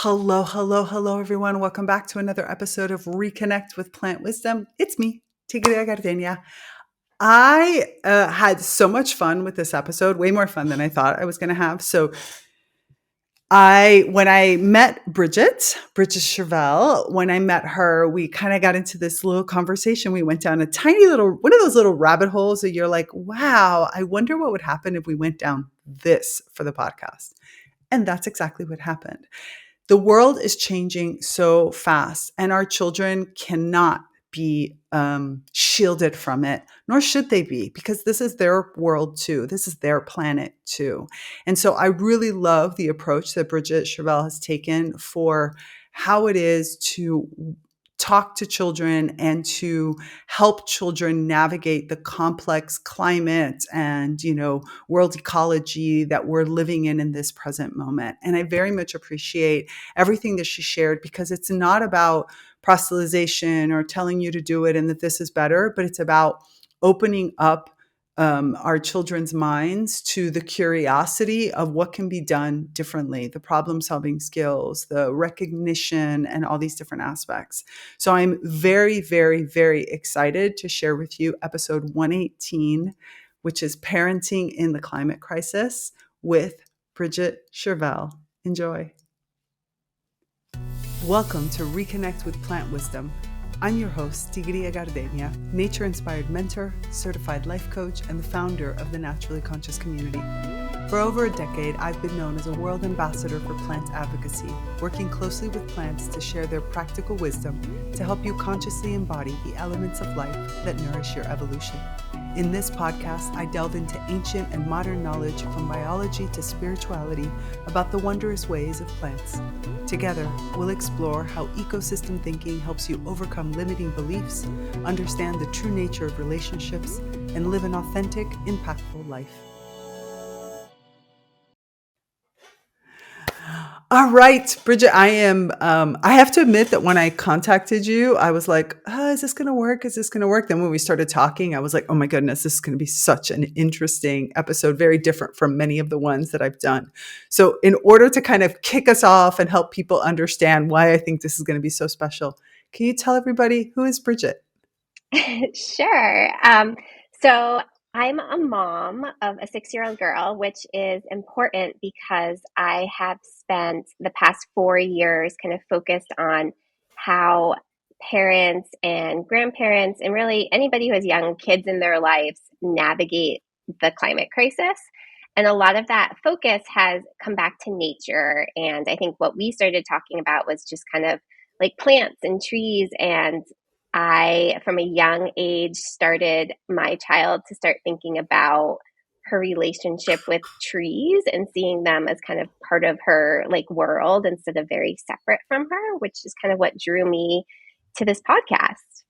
Hello, hello, hello, everyone. Welcome back to another episode of ReConnect with Plant Wisdom. It's me, Tigre Gardenia. I had so much fun with this episode, way more fun than I thought I was going to have. When I met Bridget Shirvell, when I met her, we kind of got into this little conversation. We went down a tiny little, one of those little rabbit holes that you're like, wow, I wonder what would happen if we went down this for the podcast. And that's exactly what happened. The world is changing so fast, and our children cannot be shielded from it, nor should they be, because this is their world too. This is their planet too. And so I really love the approach that Bridget Shirvell has taken for how it is to talk to children and to help children navigate the complex climate and, world ecology that we're living in this present moment. And I very much appreciate everything that she shared, because it's not about proselytization or telling you to do it and that this is better, but it's about opening up our children's minds to the curiosity of what can be done differently, the problem-solving skills, the recognition, and all these different aspects. So I'm very, very, very excited to share with you episode 118, which is Parenting in the Climate Crisis with Bridget Shirvell. Enjoy. Welcome to Reconnect with Plant Wisdom. I'm your host, Tigre Gardenia, nature-inspired mentor, certified life coach, and the founder of the Naturally Conscious community. For over a decade, I've been known as a world ambassador for plant advocacy, working closely with plants to share their practical wisdom to help you consciously embody the elements of life that nourish your evolution. In this podcast, I delve into ancient and modern knowledge from biology to spirituality about the wondrous ways of plants. Together, we'll explore how ecosystem thinking helps you overcome limiting beliefs, understand the true nature of relationships, and live an authentic, impactful life. All right, Bridget, I have to admit that when I contacted you, I was like, is this going to work? Is this going to work? Then when we started talking, I was like, oh my goodness, this is going to be such an interesting episode, very different from many of the ones that I've done. So in order to kind of kick us off and help people understand why I think this is going to be so special, can you tell everybody who is Bridget? Sure. So I'm a mom of a 6-year-old girl, which is important because I have spent the past 4 years kind of focused on how parents and grandparents and really anybody who has young kids in their lives navigate the climate crisis. And a lot of that focus has come back to nature. And I think what we started talking about was just kind of like plants and trees. And I, from a young age, started my child to start thinking about her relationship with trees and seeing them as kind of part of her like world instead of very separate from her, which is kind of what drew me to this podcast.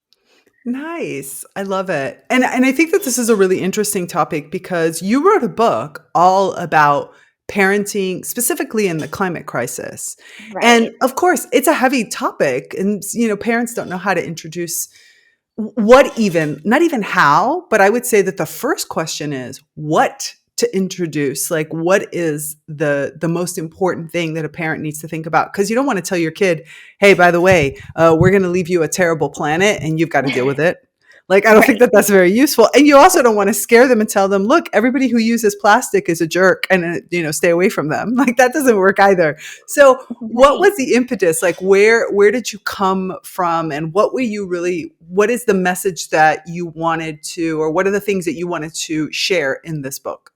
Nice. I love it. And I think that this is a really interesting topic because you wrote a book all about parenting, specifically in the climate crisis. Right. And of course, it's a heavy topic, and parents don't know how to introduce not even how, but I would say that the first question is what to introduce. Like, what is the most important thing that a parent needs to think about? Because you don't want to tell your kid, hey, by the way, we're going to leave you a terrible planet and you've got to deal with it. Like, I don't think that that's very useful. And you also don't want to scare them and tell them, look, everybody who uses plastic is a jerk and, stay away from them. Like, that doesn't work either. So what was the impetus? Like, where did you come from? And what is the message that you wanted to, or what are the things that you wanted to share in this book?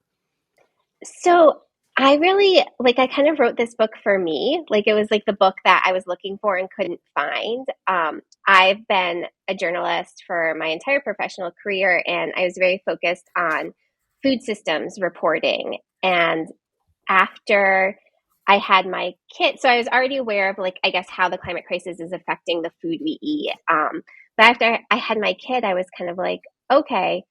So I really, I kind of wrote this book for me. Like, it was like the book that I was looking for and couldn't find. I've been a journalist for my entire professional career, and I was very focused on food systems reporting. And after I had my kid, so I was already aware of, I guess, how the climate crisis is affecting the food we eat. But after I had my kid, I was kind of like, okay,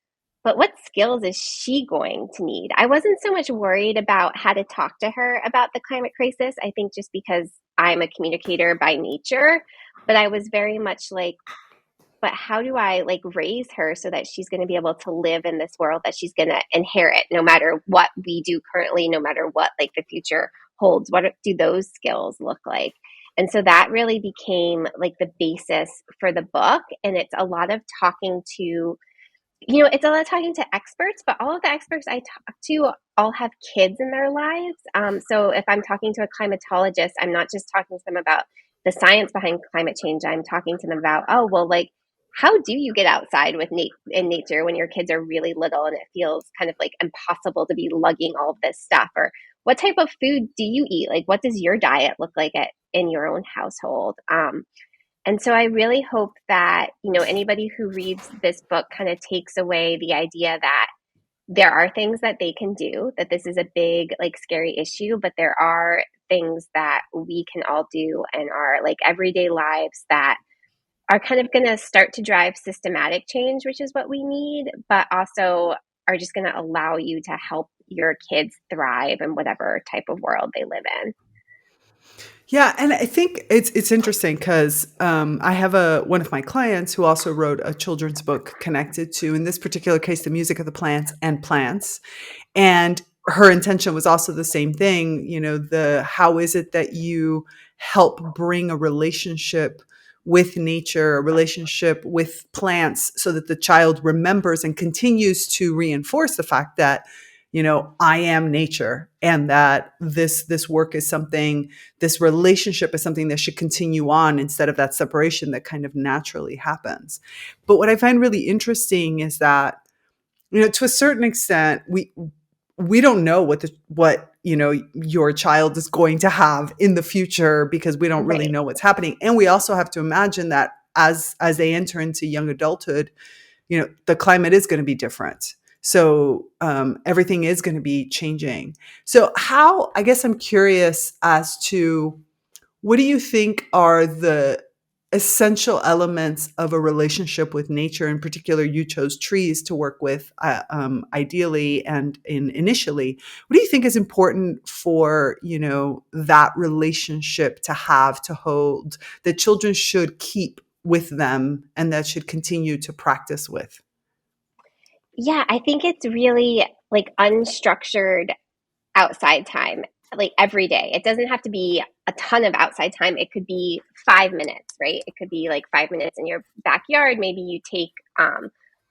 but what skills is she going to need? I wasn't so much worried about how to talk to her about the climate crisis. I think just because I'm a communicator by nature, but I was very much like, but how do I raise her so that she's going to be able to live in this world that she's going to inherit, no matter what we do currently, no matter what the future holds? What do those skills look like? And so that really became like the basis for the book. And it's a lot of talking to, it's a lot of talking to experts, but all of the experts I talk to all have kids in their lives. So if I'm talking to a climatologist, I'm not just talking to them about the science behind climate change. I'm talking to them about, oh, well, like, how do you get outside with in nature when your kids are really little and it feels kind of like impossible to be lugging all of this stuff? Or what type of food do you eat? Like, what does your diet look like in your own household? And so I really hope that, anybody who reads this book kind of takes away the idea that there are things that they can do, that this is a big, like, scary issue, but there are things that we can all do in our like everyday lives that are kind of going to start to drive systematic change, which is what we need, but also are just going to allow you to help your kids thrive in whatever type of world they live in. Yeah, and I think it's interesting because I have one of my clients who also wrote a children's book connected to, in this particular case, the music of the plants and plants. And her intention was also the same thing, the how is it that you help bring a relationship with nature, a relationship with plants, so that the child remembers and continues to reinforce the fact that, I am nature, and that this work is something, this relationship is something that should continue on instead of that separation that kind of naturally happens. But what I find really interesting is that, to a certain extent, we don't know what your child is going to have in the future, because we don't really Right. know what's happening. And we also have to imagine that as they enter into young adulthood, the climate is going to be different. So everything is going to be changing. So I guess I'm curious as to, what do you think are the essential elements of a relationship with nature? In particular, you chose trees to work with, ideally and initially. What do you think is important for, that relationship to have, to hold, that children should keep with them and that should continue to practice with? Yeah, I think it's really like unstructured outside time, like every day. It doesn't have to be a ton of outside time. It could be 5 minutes, right? It could be like 5 minutes in your backyard. Maybe you take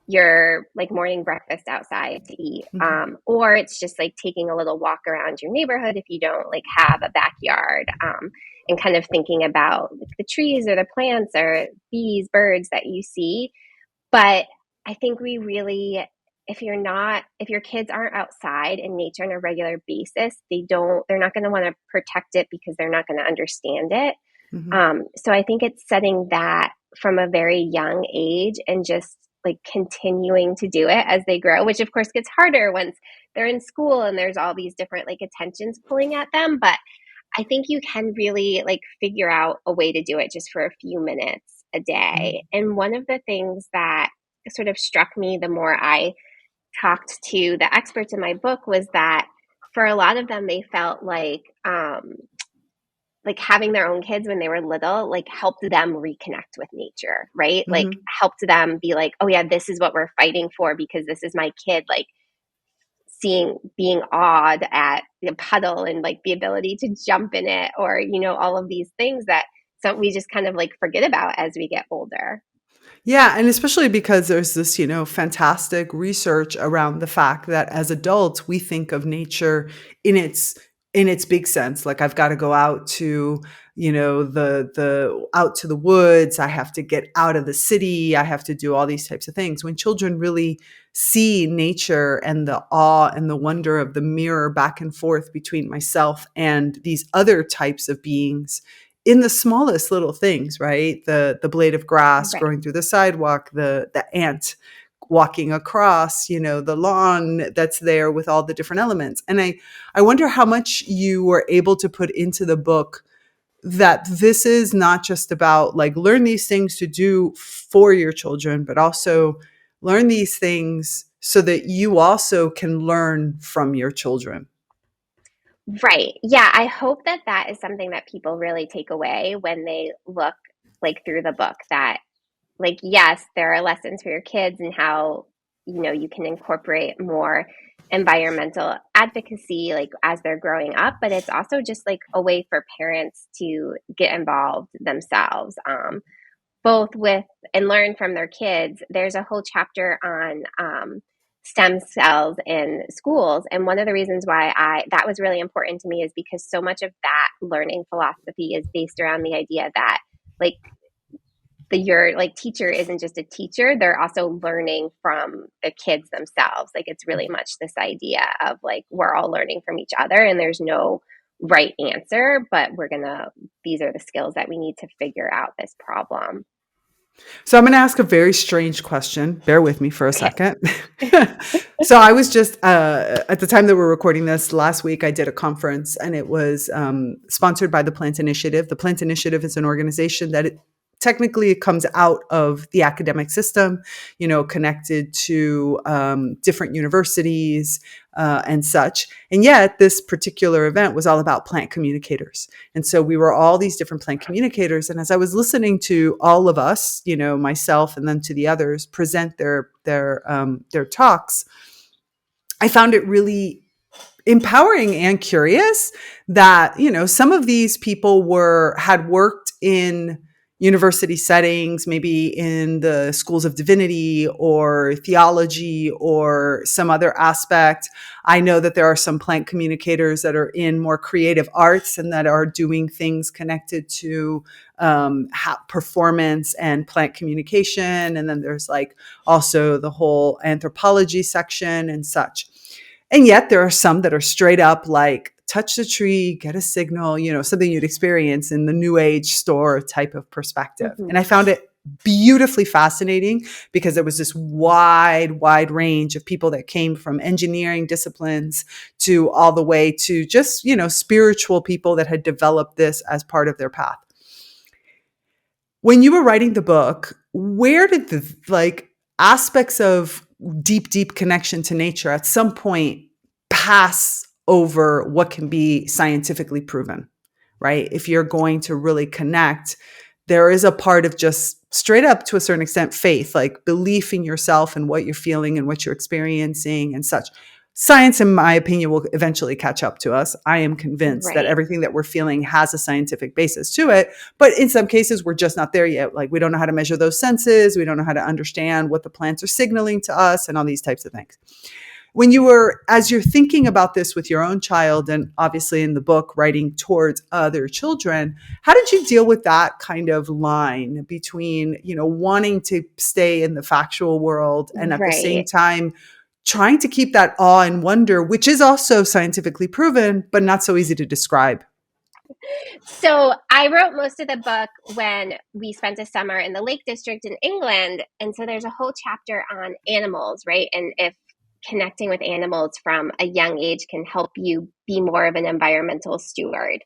your like morning breakfast outside to eat. Mhm. Or it's just like taking a little walk around your neighborhood if you don't like have a backyard, and kind of thinking about like, the trees or the plants or bees, birds that you see. But I think we really, if your kids aren't outside in nature on a regular basis, they're not going to want to protect it because they're not going to understand it. Mhm. So I think it's setting that from a very young age and just like continuing to do it as they grow, which of course gets harder once they're in school and there's all these different like attentions pulling at them. But I think you can really like figure out a way to do it just for a few minutes a day. Mhm. And one of the things that sort of struck me the more I talked to the experts in my book was that for a lot of them, they felt like having their own kids when they were little, like helped them reconnect with nature, right? Like Mhm. helped them be like, oh yeah, this is what we're fighting for because this is my kid. Like being awed at the puddle and like the ability to jump in it, or all of these things that we just kind of like forget about as we get older. Yeah, and especially because there's this, fantastic research around the fact that as adults, we think of nature in its big sense. Like, I've got to go out to, the out to the woods. I have to get out of the city. I have to do all these types of things. When children really see nature and the awe and the wonder of the mirror back and forth between myself and these other types of beings, in the smallest little things, right? The blade of grass Right. growing through the sidewalk, the ant walking across, the lawn that's there with all the different elements. And I wonder how much you were able to put into the book, that this is not just about like learn these things to do for your children, but also learn these things so that you also can learn from your children. Right. Yeah, I hope that that is something that people really take away when they look like through the book, that like yes, there are lessons for your kids and how you can incorporate more environmental advocacy like as they're growing up, but it's also just like a way for parents to get involved themselves, both with and learn from their kids. There's a whole chapter on stem cells in schools, and one of the reasons why I that was really important to me is because so much of that learning philosophy is based around the idea that like your like teacher isn't just a teacher, they're also learning from the kids themselves. Like it's really much this idea of like we're all learning from each other and there's no right answer, but these are the skills that we need to figure out this problem. So I'm going to ask a very strange question. Bear with me for a Okay. second. So I was just at the time that we're recording this last week, I did a conference, and it was sponsored by the Plant Initiative. The Plant Initiative is an organization that technically it comes out of the academic system, connected to different universities and such. And yet this particular event was all about plant communicators. And so we were all these different plant communicators. And as I was listening to all of us, myself and then to the others present their talks, I found it really empowering and curious that, some of these people had worked in university settings, maybe in the schools of divinity or theology or some other aspect. I know that there are some plant communicators that are in more creative arts and that are doing things connected to performance and plant communication. And then there's like also the whole anthropology section and such. And yet there are some that are straight up like touch the tree, get a signal, something you'd experience in the new age store type of perspective. Mm-hmm. And I found it beautifully fascinating because there was this wide range of people that came from engineering disciplines to all the way to just, spiritual people that had developed this as part of their path. When you were writing the book, where did the aspects of deep connection to nature at some point pass over what can be scientifically proven, right? If you're going to really connect, there is a part of just straight up to a certain extent faith, like belief in yourself and what you're feeling and what you're experiencing and such. Science, in my opinion, will eventually catch up to us. I am convinced that Right. everything that we're feeling has a scientific basis to it. But in some cases, we're just not there yet. Like we don't know how to measure those senses. We don't know how to understand what the plants are signaling to us and all these types of things. As you're thinking about this with your own child and obviously in the book writing towards other children, how did you deal with that kind of line between, wanting to stay in the factual world and at the same Right. time trying to keep that awe and wonder, which is also scientifically proven, but not so easy to describe? So I wrote most of the book when we spent a summer in the Lake District in England. And so there's a whole chapter on animals, right? And if connecting with animals from a young age can help you be more of an environmental steward.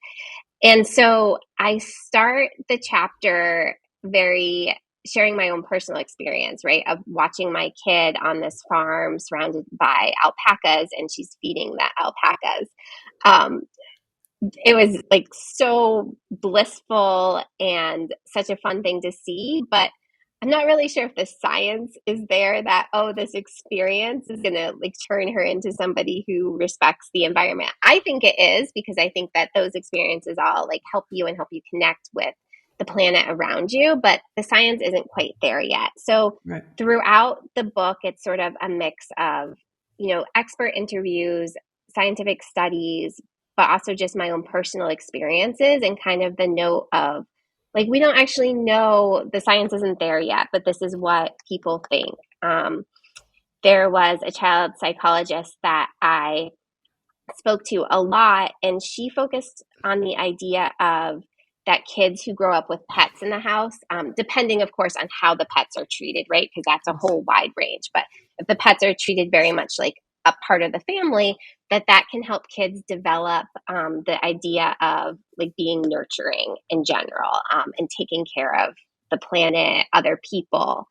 And so I start the chapter very sharing my own personal experience, right? Of watching my kid on this farm surrounded by alpacas and she's feeding the alpacas. Um, it was like so blissful and such a fun thing to see, but I'm not really sure if the science is there that, oh, this experience is going to like turn her into somebody who respects the environment. I think it is because I think that those experiences all like help you and help you connect with the planet around you, but the science isn't quite there yet. So Right. throughout the book, it's sort of a mix of, expert interviews, scientific studies, but also just my own personal experiences and kind of the note of like, we don't actually know, the science isn't there yet, but this is what people think. There was a child psychologist that I spoke to a lot, and she focused on the idea of that kids who grow up with pets in the house, depending, of course, on how the pets are treated, right? Because that's a whole wide range. But if the pets are treated very much like a part of the family, that can help kids develop the idea of like being nurturing in general, and taking care of the planet, other people.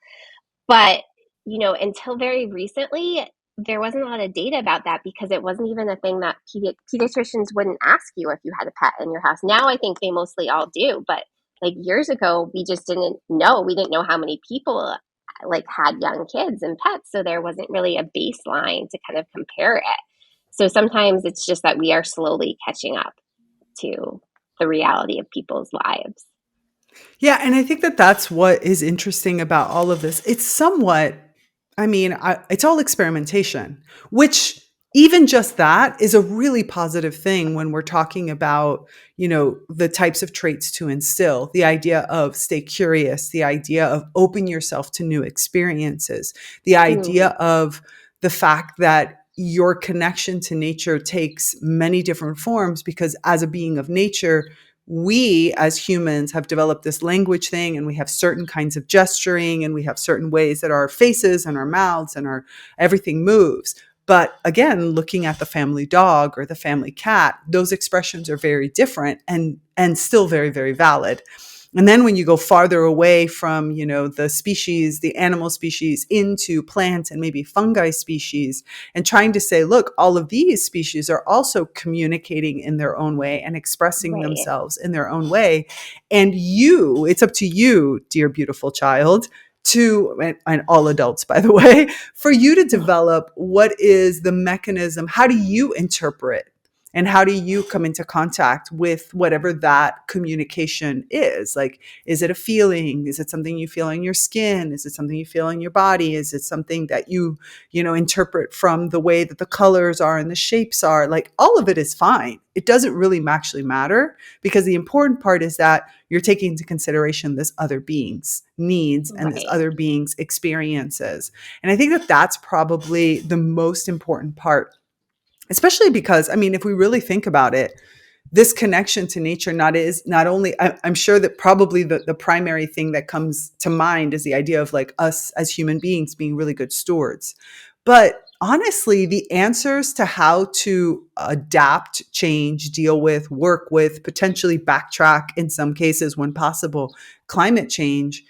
But, until very recently, there wasn't a lot of data about that because it wasn't even a thing that pediatricians wouldn't ask you if you had a pet in your house. Now I think they mostly all do, but like years ago, we just didn't know. We didn't know how many people like had young kids and pets, so there wasn't really a baseline to kind of compare it. So sometimes it's just that we are slowly catching up to the reality of people's lives. Yeah, and I think that that's what is interesting about all of this. It's somewhat, I mean, it's all experimentation, which even just that is a really positive thing when we're talking about, the types of traits to instill, the idea of stay curious, the idea of open yourself to new experiences, the idea Mm, of the fact that your connection to nature takes many different forms because as a being of nature, we as humans have developed this language thing and we have certain kinds of gesturing and we have certain ways that our faces and our mouths and our everything moves. But again, looking at the family dog or the family cat, those expressions are very different and still very, very valid. And then when you go farther away from, the species, the animal species into plant and maybe fungi species and trying to say, look, all of these species are also communicating in their own way and expressing right. themselves in their own way. And it's up to you, dear beautiful child, and all adults, by the way, for you to develop what is the mechanism. How do you interpret and how do you come into contact with whatever that communication is? Like, is it a feeling? Is it something you feel in your skin? Is it something you feel in your body? Is it something that you interpret from the way that the colors are and the shapes are? Like, all of it is fine. It doesn't really actually matter because the important part is that you're taking into consideration this other being's needs and this Right. other being's experiences. And I think that that's probably the most important part, especially because, I mean, if we really think about it, this connection to nature not only, I'm sure that probably the primary thing that comes to mind is the idea of like us as human beings being really good stewards. But honestly, the answers to how to adapt, change, deal with, work with, potentially backtrack in some cases when possible, climate change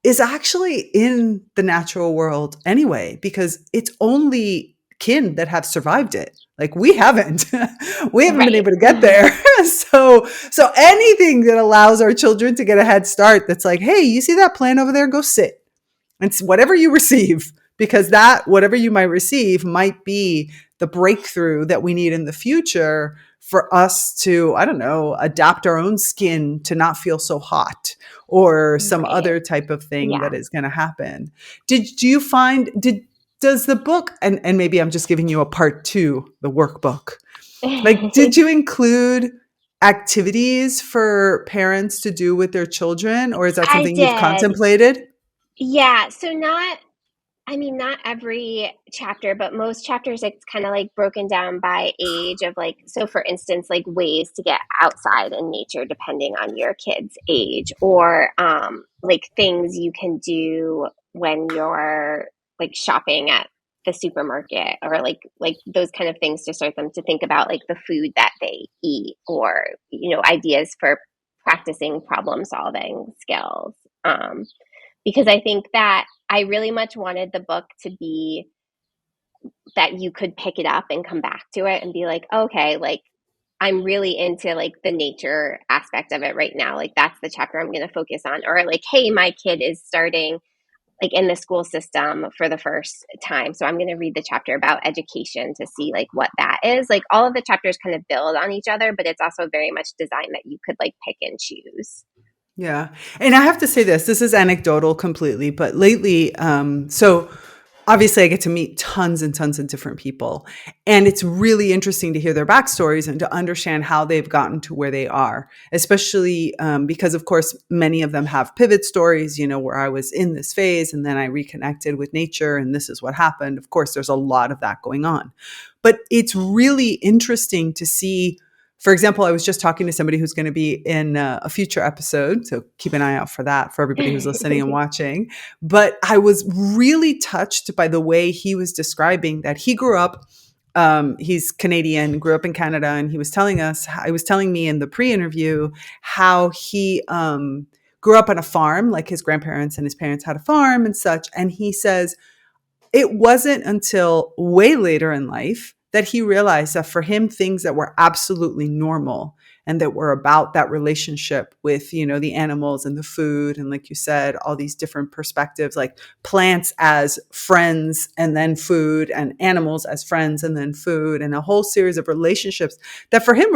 is actually in the natural world anyway, because it's only kin that have survived it. Like we haven't, we haven't been Right. able to get there. So anything that allows our children to get a head start, that's like, hey, you see that plant over there? Go sit. It's whatever you receive, because that whatever you might receive might be the breakthrough that we need in the future for us to, I don't know, adapt our own skin to not feel so hot or some Right. other type of thing Yeah. that is going to happen. Do you find does the book, and maybe I'm just giving you a part 2, the workbook. Like, did you include activities for parents to do with their children, or is that I something you've did. contemplated? Yeah. So not, I mean, not every chapter, but most chapters, it's kind of like broken down by age of like, so for instance, like ways to get outside in nature depending on your kid's age, or like things you can do when you're like shopping at the supermarket, or like those kind of things to start them to think about like the food that they eat, or ideas for practicing problem solving skills. Because I think that I really much wanted the book to be that you could pick it up and come back to it and be like, okay, like I'm really into like the nature aspect of it right now. Like that's the chapter I'm going to focus on. Or like, hey, my kid is starting like in the school system for the first time. So I'm going to read the chapter about education to see like what that is. Like all of the chapters kind of build on each other, but it's also very much designed that you could like pick and choose. Yeah. And I have to say this is anecdotal completely, but lately, so obviously I get to meet tons and tons of different people. And it's really interesting to hear their backstories and to understand how they've gotten to where they are, especially because, of course, many of them have pivot stories, where I was in this phase and then I reconnected with nature and this is what happened. Of course, there's a lot of that going on. But it's really interesting to see. For example, I was just talking to somebody who's going to be in a future episode. So keep an eye out for that for everybody who's listening and watching. But I was really touched by the way he was describing that he grew up. He's Canadian, grew up in Canada, and he was telling me in the pre-interview how he grew up on a farm, like his grandparents and his parents had a farm and such. And he says, it wasn't until way later in life that he realized that for him, things that were absolutely normal, and that were about that relationship with, the animals and the food. And like you said, all these different perspectives, like plants as friends and then food, and animals as friends and then food, and a whole series of relationships that for him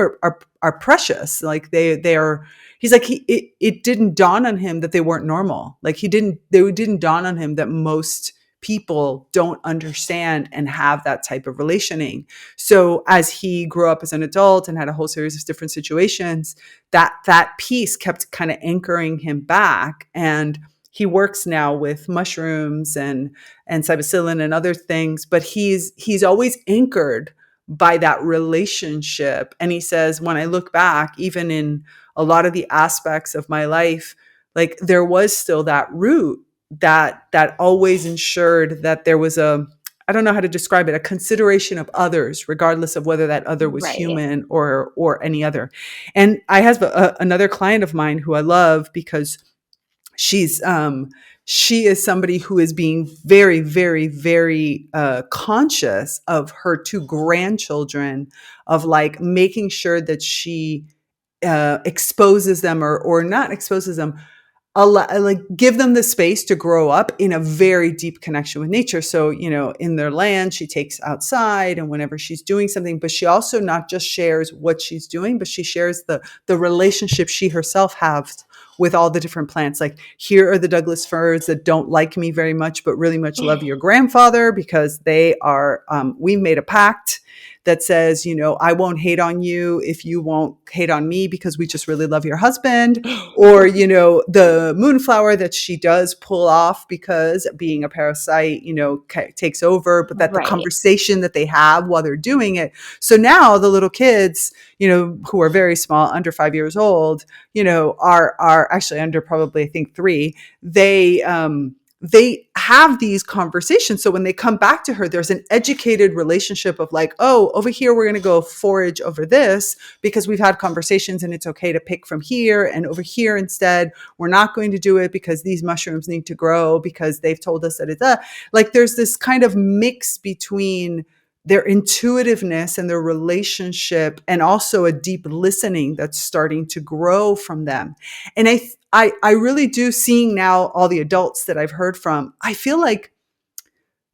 are precious. Like they are, he's like, it didn't dawn on him that they weren't normal. Like they didn't dawn on him that most people don't understand and have that type of relationing. So as he grew up as an adult and had a whole series of different situations, that piece kept kind of anchoring him back. And he works now with mushrooms and psilocybin and other things, but he's always anchored by that relationship. And he says, when I look back, even in a lot of the aspects of my life, like there was still that root that always ensured that there was I don't know how to describe it, a consideration of others, regardless of whether that other was Right. human or any other. And I have another client of mine who I love because she's she is somebody who is being very, very, very conscious of her two grandchildren, of like making sure that she exposes them or not exposes them, like give them the space to grow up in a very deep connection with nature. So, in their land, she takes outside and whenever she's doing something, but she also not just shares what she's doing, but she shares the relationship she herself has with all the different plants. Like, here are the Douglas firs that don't like me very much, but really much love your grandfather, because they are, we made a pact that says, I won't hate on you if you won't hate on me, because we just really love your husband. Or, the moonflower that she does pull off because being a parasite, takes over, but that the Right. conversation that they have while they're doing it. So now the little kids, who are very small, under 5 years old, are actually under probably, I think 3, they have these conversations. So when they come back to her, there's an educated relationship of like, oh, over here, we're going to go forage over this because we've had conversations and it's okay to pick from here. And over here, instead, we're not going to do it because these mushrooms need to grow because they've told us that it's like, there's this kind of mix between their intuitiveness and their relationship, and also a deep listening that's starting to grow from them. And I really do, seeing now all the adults that I've heard from, I feel like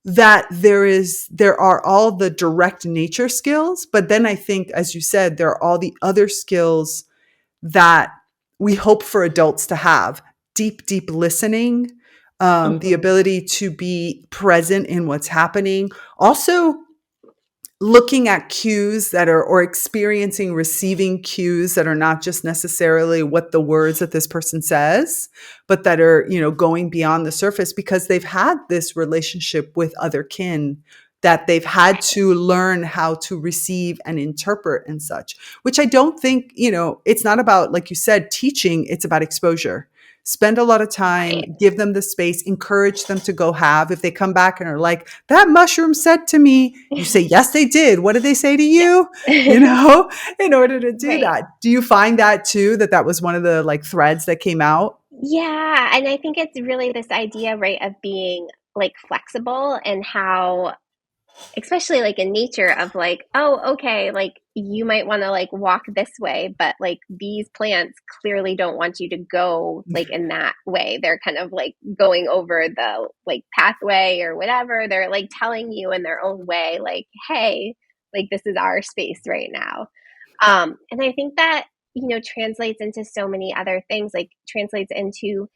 that there are all the direct nature skills, but then I think, as you said, there are all the other skills that we hope for adults to have: deep listening, the Mhm. ability to be present in what's happening, also looking at cues that are, or experiencing, receiving cues that are not just necessarily what the words that this person says, but that are, going beyond the surface, because they've had this relationship with other kin that they've had to learn how to receive and interpret and such, which I don't think, it's not about, like you said, teaching, it's about exposure. Spend a lot of time, Right. give them the space, encourage them to go have. If they come back and are like, that mushroom said to me, you say, yes, they did. What did they say to you? Yeah. In order to do Right. that. Do you find that too, that was one of the like threads that came out? Yeah, and I think it's really this idea, right, of being like flexible, and how, especially like in nature, of like, oh, okay, like you might want to like walk this way, but like these plants clearly don't want you to go like in that way. They're kind of like going over the like pathway or whatever. They're like telling you in their own way, like, hey, like this is our space right now. And I think that, translates into so many other things, like translates into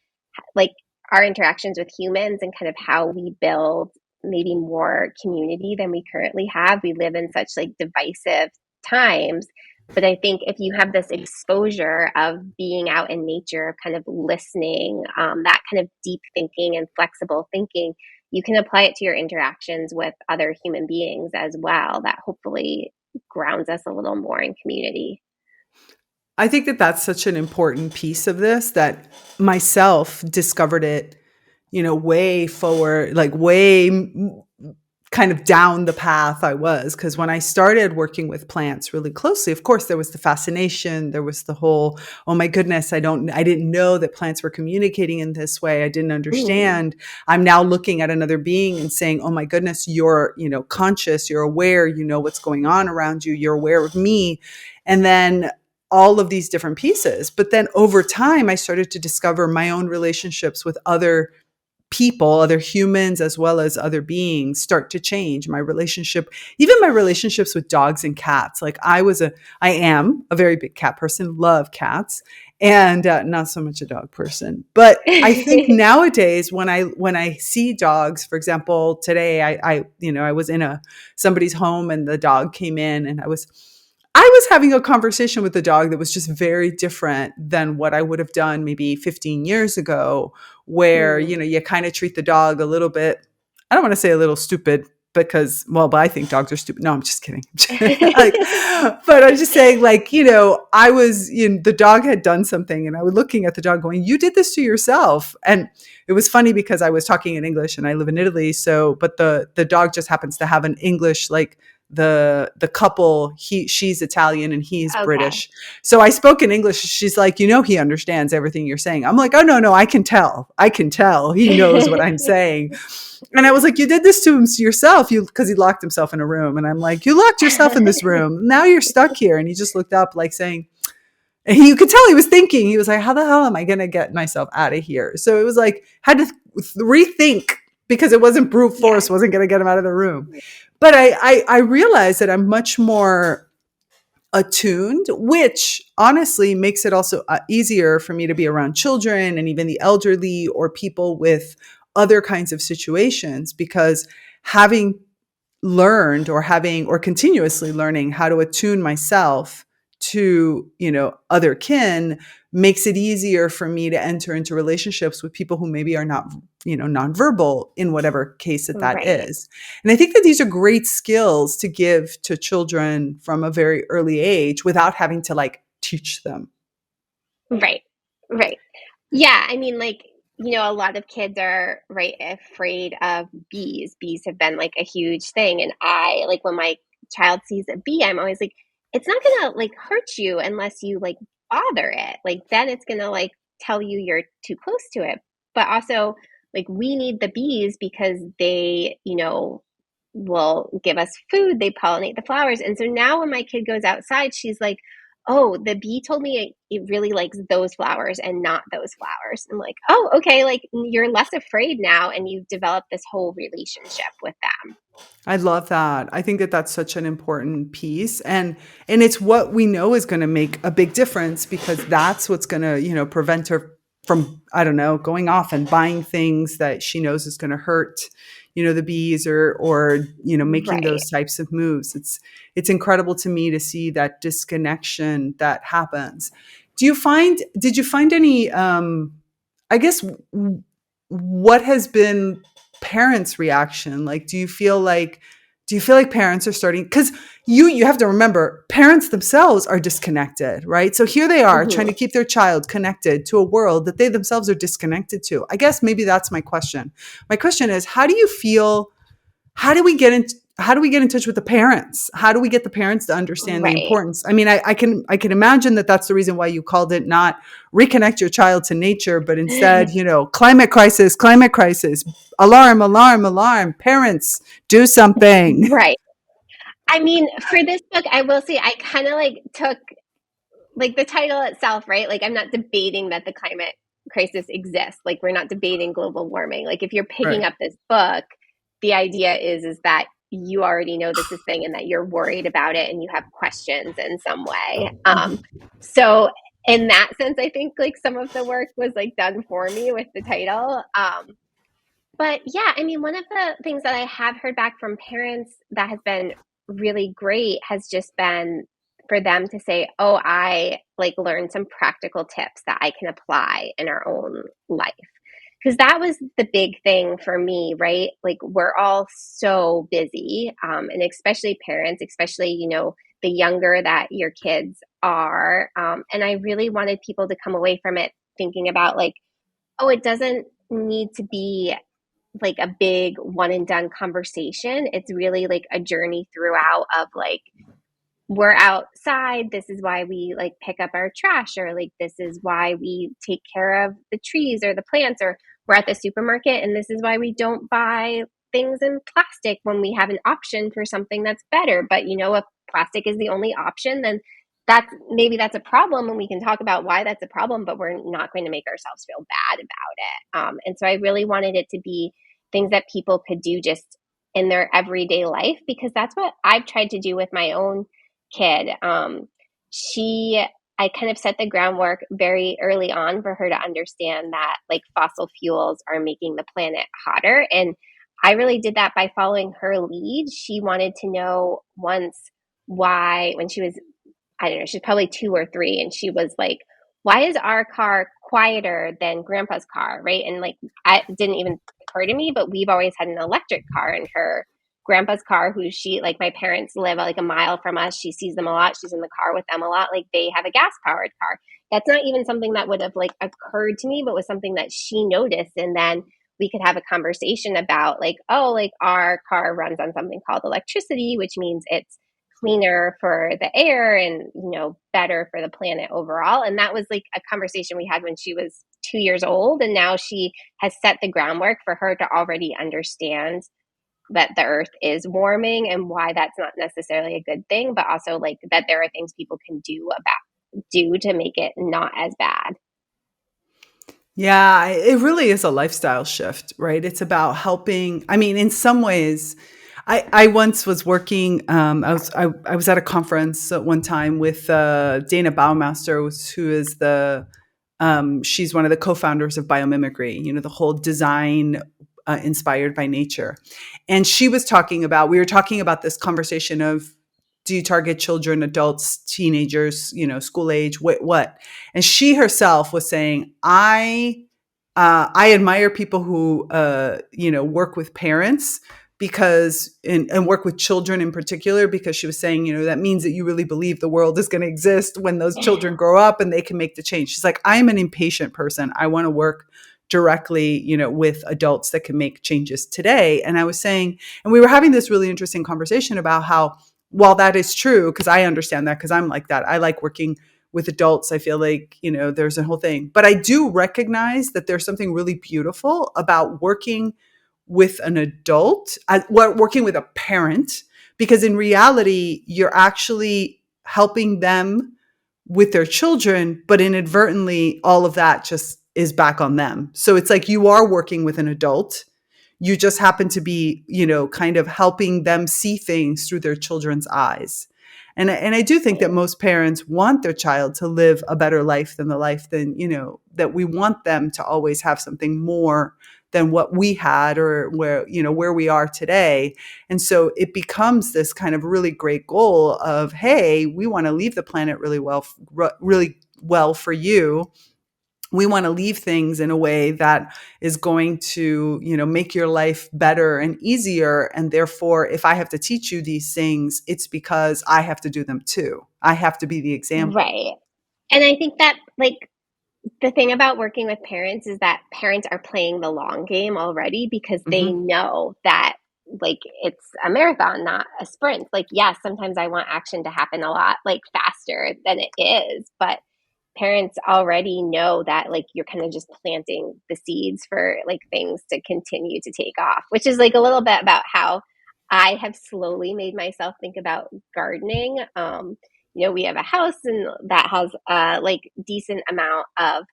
like our interactions with humans, and kind of how we build maybe more community than we currently have. We live in such like divisive times. But I think if you have this exposure of being out in nature, of kind of listening, that kind of deep thinking and flexible thinking, you can apply it to your interactions with other human beings as well. That hopefully grounds us a little more in community. I think that that's such an important piece of this, that myself discovered it, way forward, like way kind of down the path I was. Because when I started working with plants really closely, of course, there was the fascination. There was the whole, oh my goodness, I didn't know that plants were communicating in this way. I didn't Mm. understand. I'm now looking at another being and saying, oh my goodness, you're, conscious, you're aware, you know what's going on around you, you're aware of me. And then all of these different pieces. But then over time, I started to discover my own relationships with other people, other humans, as well as other beings start to change. My relationship, even my relationships with dogs and cats. Like I am a very big cat person, love cats, and not so much a dog person. But I think nowadays, when I see dogs, for example, today I was in somebody's home and the dog came in, and I was having a conversation with the dog that was just very different than what I would have done maybe 15 years ago, where, Mm. you kind of treat the dog a little bit, I don't want to say a little stupid because, well, but I think dogs are stupid. No, I'm just kidding. Like, but I'm just saying, like, the dog had done something and I was looking at the dog going, you did this to yourself. And it was funny because I was talking in English and I live in Italy. So, but the dog just happens to have an English, like, the couple, she's Italian and he's Okay. British. So I spoke in English. She's like, he understands everything you're saying. I'm like, oh no, I can tell. He knows what I'm saying. And I was like, you did this to yourself, because he locked himself in a room. And I'm like, you locked yourself in this room. Now you're stuck here. And he just looked up like saying, and you could tell he was thinking, he was like, how the hell am I going to get myself out of here? So it was like, had to rethink, because it wasn't brute Yeah. force, wasn't going to get him out of the room. But I realized that I'm much more attuned, which honestly makes it also easier for me to be around children and even the elderly or people with other kinds of situations, because having learned or continuously learning how to attune myself to, other kin makes it easier for me to enter into relationships with people who maybe are not, nonverbal in whatever case that Right. is. And I think that these are great skills to give to children from a very early age without having to like teach them. Right. Right. Yeah. I mean, like, a lot of kids are right afraid of bees. Bees have been like a huge thing. And I like when my child sees a bee, I'm always like, it's not gonna like hurt you unless you like bother it. Like then it's gonna like tell you you're too close to it. But also like we need the bees because they, will give us food. They pollinate the flowers. And so now when my kid goes outside, she's like, oh, the bee told me it really likes those flowers and not those flowers. I'm like, oh, okay, like you're less afraid now and you've developed this whole relationship with them. I love that. I think that that's such an important piece, and it's what we know is going to make a big difference, because that's what's going to, prevent her from, I don't know, going off and buying things that she knows is going to hurt, the bees, or making Right. those types of moves. It's incredible to me to see that disconnection that happens. Did you find any I guess what has been parents' reaction? Like, do you feel like parents are starting, because you have to remember, parents themselves are disconnected, right? So here they are trying to Hmm. keep their child connected to a world that they themselves are disconnected to. I guess maybe that's my question. My question is, how do you feel, how do we get in touch with the parents? How do we get the parents to understand the Right. importance? I mean, I can imagine that that's the reason why you called it not reconnect your child to nature, but instead, climate crisis, alarm, alarm, alarm, parents, do something. Right. I mean, for this book, I will say I kind of like took like the title itself, right? Like I'm not debating that the climate crisis exists. Like we're not debating global warming. Like if you're picking Right. up this book, the idea is that you already know this is thing and that you're worried about it and you have questions in some way. So in that sense, I think like some of the work was like done for me with the title. But yeah, I mean, one of the things that I have heard back from parents that has been really great has just been for them to say, "Oh, I like learned some practical tips that I can apply in our own life." Because that was the big thing for me, right? Like we're all so busy, and especially parents, especially the younger that your kids are. And I really wanted people to come away from it thinking about like, oh, it doesn't need to be like a big one and done conversation. It's really like a journey throughout of like we're outside, this is why we like pick up our trash, or like this is why we take care of the trees or the plants, or we're at the supermarket and this is why we don't buy things in plastic when we have an option for something that's better. But if plastic is the only option, then that's a problem, and we can talk about why that's a problem, but we're not going to make ourselves feel bad about it. And so I really wanted it to be things that people could do just in their everyday life, because that's what I've tried to do with my own kid. She I kind of set the groundwork very early on for her to understand that like fossil fuels are making the planet hotter. And I really did that by following her lead. She wanted to know once why, when she was, I don't know, she's probably 2 or 3, and she was like, why is our car quieter than grandpa's car? Right. And like, I it didn't even occur to me, but we've always had an electric car, and her grandpa's car, who she, like, my parents live like a mile from us. She sees them a lot. She's in the car with them a lot. Like, they have a gas powered car. That's not even something that would have like occurred to me, but was something that she noticed. And then we could have a conversation about like, oh, like our car runs on something called electricity, which means it's cleaner for the air and, better for the planet overall. And that was like a conversation we had when she was 2 years old. And now she has set the groundwork for her to already understand that the earth is warming and why that's not necessarily a good thing, but also like that there are things people can do to make it not as bad. Yeah, it really is a lifestyle shift, right? It's about helping. I mean, in some ways, I once was working. I was at a conference at one time with Dana Baumeister, who is she's one of the co-founders of biomimicry. You know, the whole design inspired by nature, and we were talking about this conversation of, do you target children, adults, teenagers, school age, what? And she herself was saying, I admire people who, work with parents and work with children in particular, because she was saying, that means that you really believe the world is going to exist when those children grow up and they can make the change. She's like, I'm an impatient person. I want to work directly, with adults that can make changes today. And I was saying, and we were having this really interesting conversation about how, while that is true, because I understand that, because I'm like that. I like working with adults. I feel like, there's a whole thing. But I do recognize that there's something really beautiful about working with an adult, working with a parent, because in reality, you're actually helping them with their children, but inadvertently, all of that just is back on them. So it's like you are working with an adult. You just happen to be, kind of helping them see things through their children's eyes. And I do think that most parents want their child to live a better life than that we want them to always have something more than what we had, or where we are today. And so it becomes this kind of really great goal of, hey, we want to leave the planet really well for you. We want to leave things in a way that is going to, make your life better and easier. And therefore, if I have to teach you these things, it's because I have to do them too. I have to be the example. Right. And I think that like the thing about working with parents is that parents are playing the long game already, because they Hmm. know that like it's a marathon, not a sprint. Like, yes, sometimes I want action to happen a lot like faster than it is, but parents already know that like you're kind of just planting the seeds for like things to continue to take off, which is like a little bit about how I have slowly made myself think about gardening. We have a house and that has like decent amount of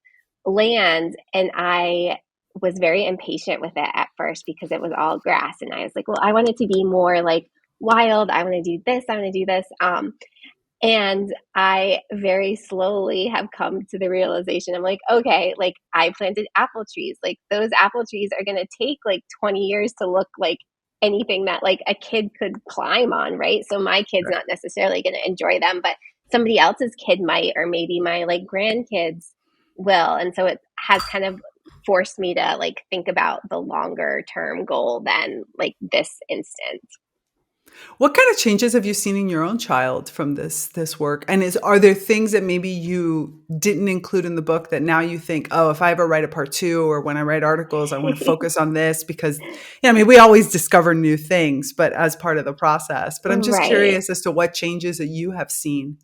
land, and I was very impatient with it at first because it was all grass, and I was like, well, I want it to be more like wild. I want to do this. I want to do this. And I very slowly have come to the realization, I'm like, okay, like I planted apple trees. Like those apple trees are going to take like 20 years to look like anything that like a kid could climb on, right? So my kid's not necessarily going to enjoy them, but somebody else's kid might, or maybe my like grandkids will. And so it has kind of forced me to like think about the longer term goal than like this instant. What kind of changes have you seen in your own child from this work? And are there things that maybe you didn't include in the book that now you think, oh, if I ever write a part two, or when I write articles, I want to focus on this, because, I mean, we always discover new things, but as part of the process. But I'm just Right. curious as to what changes that you have seen.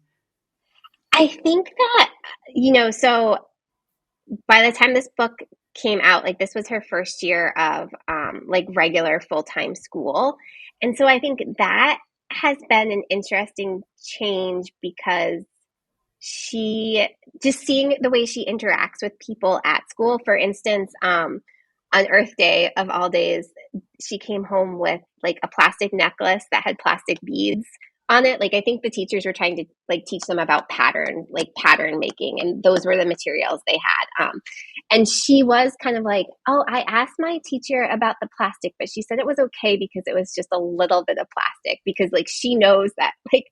I think that, so by the time this book came out, like this was her first year of like regular full time school. And so I think that has been an interesting change, because she just seeing the way she interacts with people at school. For instance, on Earth Day of all days, she came home with like a plastic necklace that had plastic beads on it. Like I think the teachers were trying to like teach them about pattern making, and those were the materials they had. And she was kind of like, "Oh, I asked my teacher about the plastic, but she said it was okay because it was just a little bit of plastic because like she knows that like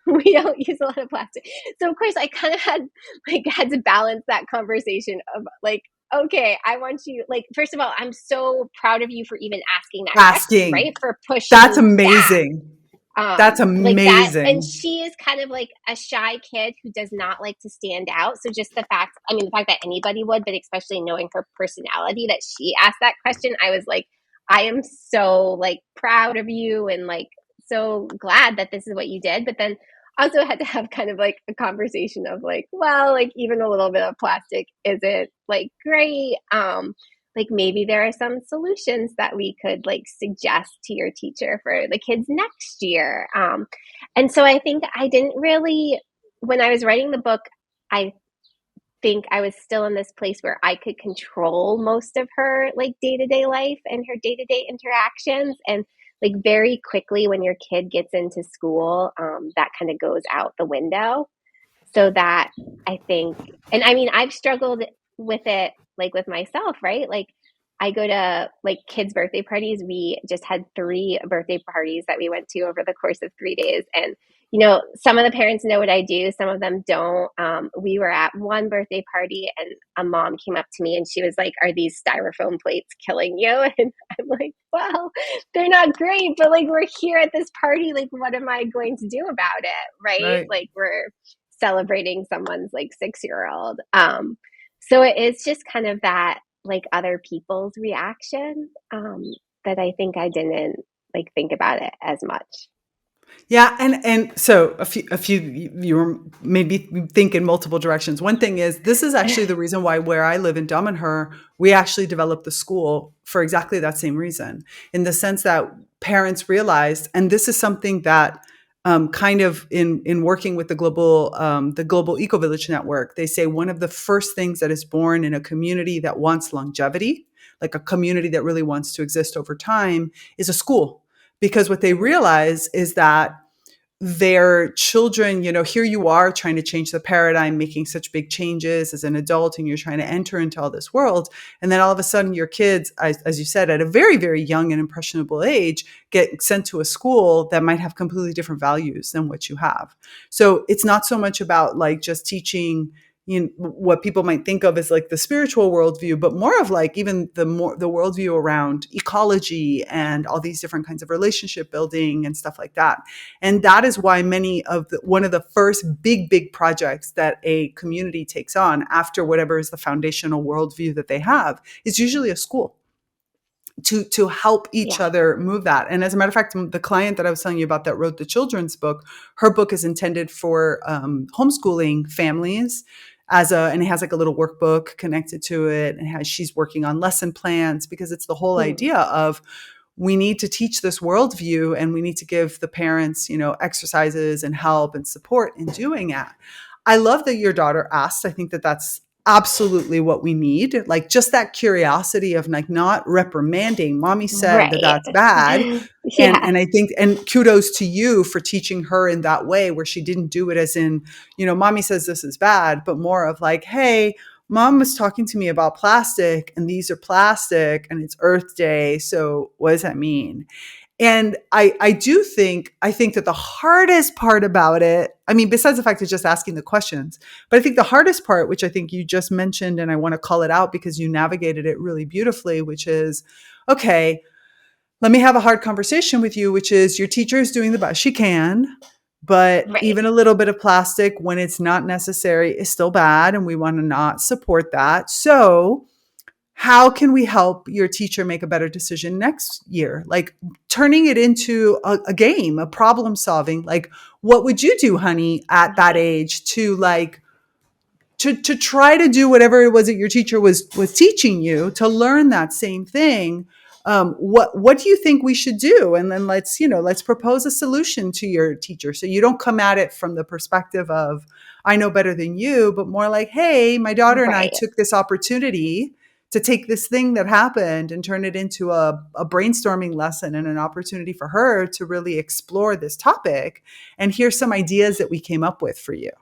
we don't use a lot of plastic." So of course I kind of had to balance that conversation of like, okay, I want you, like, first of all, I'm so proud of you for even asking that question, Asking. right? For That's pushing back. amazing. That's Like that. And amazing. she is kind of like a shy kid who does not like to stand out. So just the fact, I mean, the fact that anybody would, but especially knowing her personality that she asked that question, I was like, I am so like proud of you and like so glad that this is what you did. But then also had to have kind of like a conversation of like, well, like even a little bit of plastic isn't like great. Like maybe there are some solutions that we could like suggest to your teacher for the kids next year. And so I think I didn't really, when I was writing the book, I think I was still in this place where I could control most of her like day-to-day life and her day-to-day interactions. And like very quickly when your kid gets into school, that kind of goes out the window. So that I think, and I mean, I've struggled with it like with myself, right? Like I go to like kids' birthday parties. We just had 3 birthday parties that we went to over the course of 3 days. And, you know, some of the parents know what I do, some of them don't. We were at one birthday party and a mom came up to me and she was like, "Are these styrofoam plates killing you?" And I'm like, "Well, they're not great, but like we're here at this party. Like, what am I going to do about it?" Right? Right. Like, we're celebrating someone's like 6-year old. So it is just kind of that like other people's reaction, that I think I didn't like think about it as much. Yeah, and so a few you were maybe think in multiple directions. One thing is this is actually the reason why where I live in Dummenher, we actually developed the school for exactly that same reason, in the sense that parents realized, and this is something that kind of in working with the global eco village network, they say one of the first things that is born in a community that wants longevity, like a community that really wants to exist over time, is a school, because what they Mhm. realize is that their children, here you are trying to change the paradigm, making such big changes as an adult, and you're trying to enter into all this world. And then all of a sudden your kids, as you said, at a very, very young and impressionable age, get sent to a school that might have completely different values than what you have. So it's not so much about like just teaching what people might think of as like the spiritual worldview, but more of like even the worldview around ecology and all these different kinds of relationship building and stuff like that. And that is why one of the first big projects that a community takes on after whatever is the foundational worldview that they have is usually a school to help each Yeah. other move that. And as a matter of fact, the client that I was telling you about that wrote the children's book, her book is intended for homeschooling families and it has like a little workbook connected to it, and she's working on lesson plans, because it's the whole Mhm. idea of we need to teach this worldview and we need to give the parents, exercises and help and support in doing it. I love that your daughter asked. I think that that's absolutely what we need. Like just that curiosity of like not reprimanding. Mommy said that Right. that's bad. And Yeah. and I think, and kudos to you for teaching her in that way, where she didn't do it as in, mommy says this is bad, but more of like, hey, mom was talking to me about plastic and these are plastic and it's Earth Day. So what does that mean? And I think that the hardest part about it, I mean, besides the fact of just asking the questions, but I think the hardest part, which I think you just mentioned, and I want to call it out because you navigated it really beautifully, which is, okay, let me have a hard conversation with you, which is your teacher is doing the best she can, but Right. even a little bit of plastic when it's not necessary is still bad, and we want to not support that. So how can we help your teacher make a better decision next year? Like turning it into a game, a problem solving. Like, what would you do, honey, at that Right. age to like to try to do whatever it was that your teacher was teaching you to learn that same thing, What do you think we should do? And then let's propose a solution to your teacher. So you don't come at it from the perspective of, I know better than you, but more like, hey, my daughter and I Right. took this opportunity to take this thing that happened and turn it into a brainstorming lesson and an opportunity for her to really explore this topic. And here's some ideas that we came up with for you.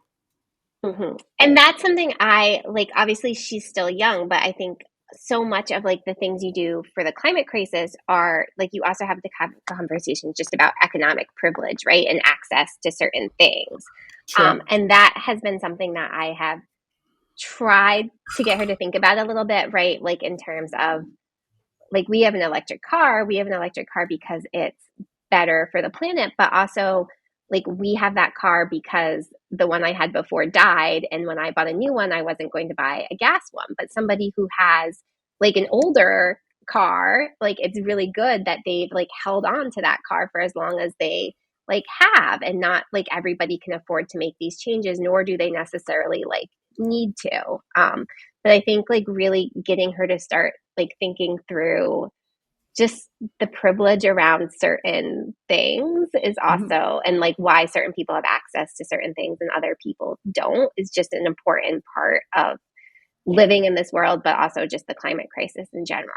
And that's something I like. Obviously, she's still young, but I think so much of like the things you do for the climate crisis are like you also have to have conversations just about economic privilege, right? And access to certain things. Sure. And that has been something that I have tried to get her to think about a little bit, right? Like in terms of like we have an electric car, we have an electric car because it's better for the planet, but also like we have that car because the one I had before died, and when I bought a new one I wasn't going to buy a gas one. But somebody who has like an older car, like it's really good that they've like held on to that car for as long as they like have, and not like everybody can afford to make these changes, nor do they necessarily like need to. But I think like really getting her to start like thinking through just the privilege around certain things is Mhm. also, and like why certain people have access to certain things and other people don't, is just an important part of living in this world, but also just the climate crisis in general.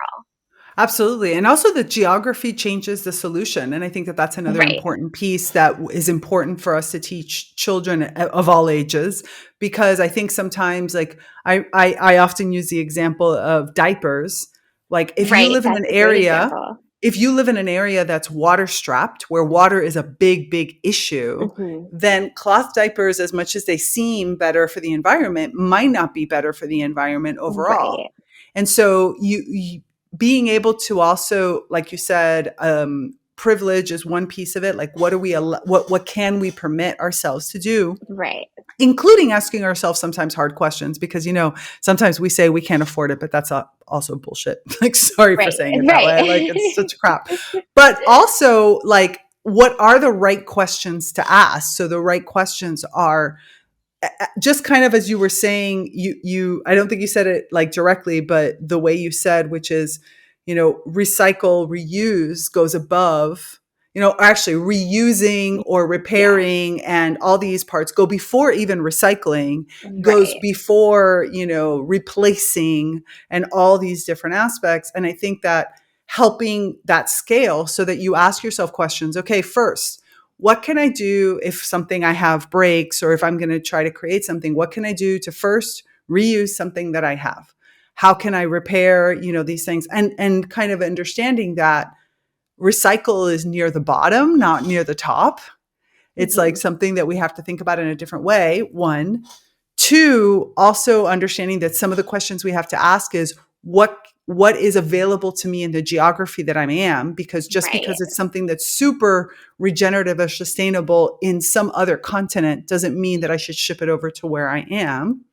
Absolutely. And also the geography changes the solution. And I think that that's another Right. important piece that is important for us to teach children of all ages, because I think sometimes like I often use the example of diapers. Like Right. That's a great example. if you live in an area that's water strapped, where water is a big issue, Hmm. then cloth diapers, as much as they seem better for the environment, might not be better for the environment overall. Right. And so you being able to also, like you said, privilege is one piece of it. Like, what can we permit ourselves to do, Right. including asking ourselves sometimes hard questions, because sometimes we say we can't afford it, but that's also bullshit. Like, sorry for Right. saying it that way. Like, it's Right. such crap. But also, like, what are the right questions to ask? So the right questions are, just kind of as you were saying, you I don't think you said it like directly, but the way you said, which is, recycle, reuse goes above, actually reusing or Yeah. repairing and all these parts go before even recycling, goes Right. before, replacing and all these different aspects. And I think that helping that scale so that you ask yourself questions. Okay, first, what can I do if something I have breaks, or if I'm going to try to create something? What can I do to first reuse something that I have? How can I repair, these things? And kind of understanding that recycle is near the bottom, not near the top. It's like Hmm. something that we have to think about in a different way. One, two, also understanding that some of the questions we have to ask is what is available to me in the geography that I am, because just Right. because it's something that's super regenerative or sustainable in some other continent doesn't mean that I should ship it over to where I am.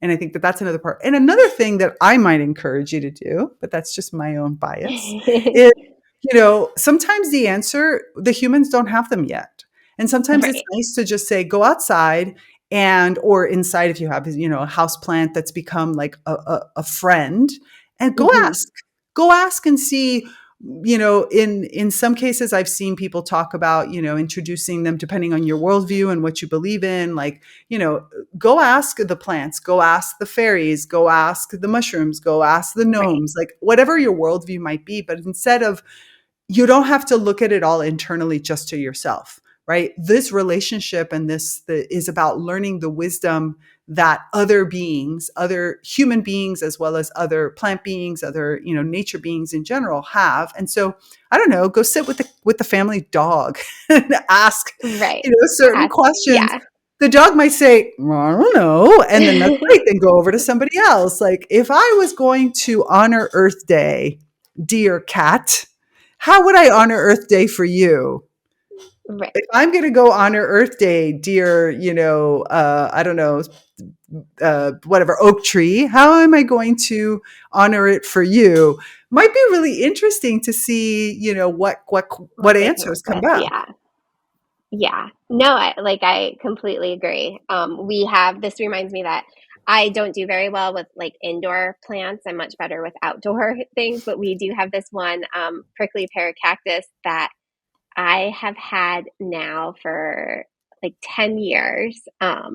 And I think that that's another part. And another thing that I might encourage you to do, but that's just my own bias, is, sometimes the humans don't have them yet. And sometimes it's Right. nice to just say, go outside, and or inside if you have, a house plant that's become like a friend, and Hmm. go ask and see. In some cases I've seen people talk about, introducing them depending on your worldview and what you believe in. Like, go ask the plants, go ask the fairies, go ask the mushrooms, go ask the Right. gnomes, like whatever your worldview might be. But instead of, you don't have to look at it all internally just to yourself, right? This relationship and is about learning the wisdom that other beings, other human beings, as well as other plant beings, other, nature beings in general have. And so, I don't know, go sit with the family dog and ask, Right. certain Ask. questions. Yeah. The dog might say, "Well, I don't know." And then that's great. Then go over to somebody else. Like, if I was going to honor Earth Day, dear cat, how would I honor Earth Day for you? Right. If I'm going to go honor Earth Day, dear, I don't know, whatever, oak tree, how am I going to honor it for you? Might be really interesting to see, what What they come up answers come with. back. Yeah. Yeah. No, I completely agree. We have, this reminds me that I don't do very well with like indoor plants. I'm much better with outdoor things, but we do have this one prickly pear cactus that I have had now for like 10 years. And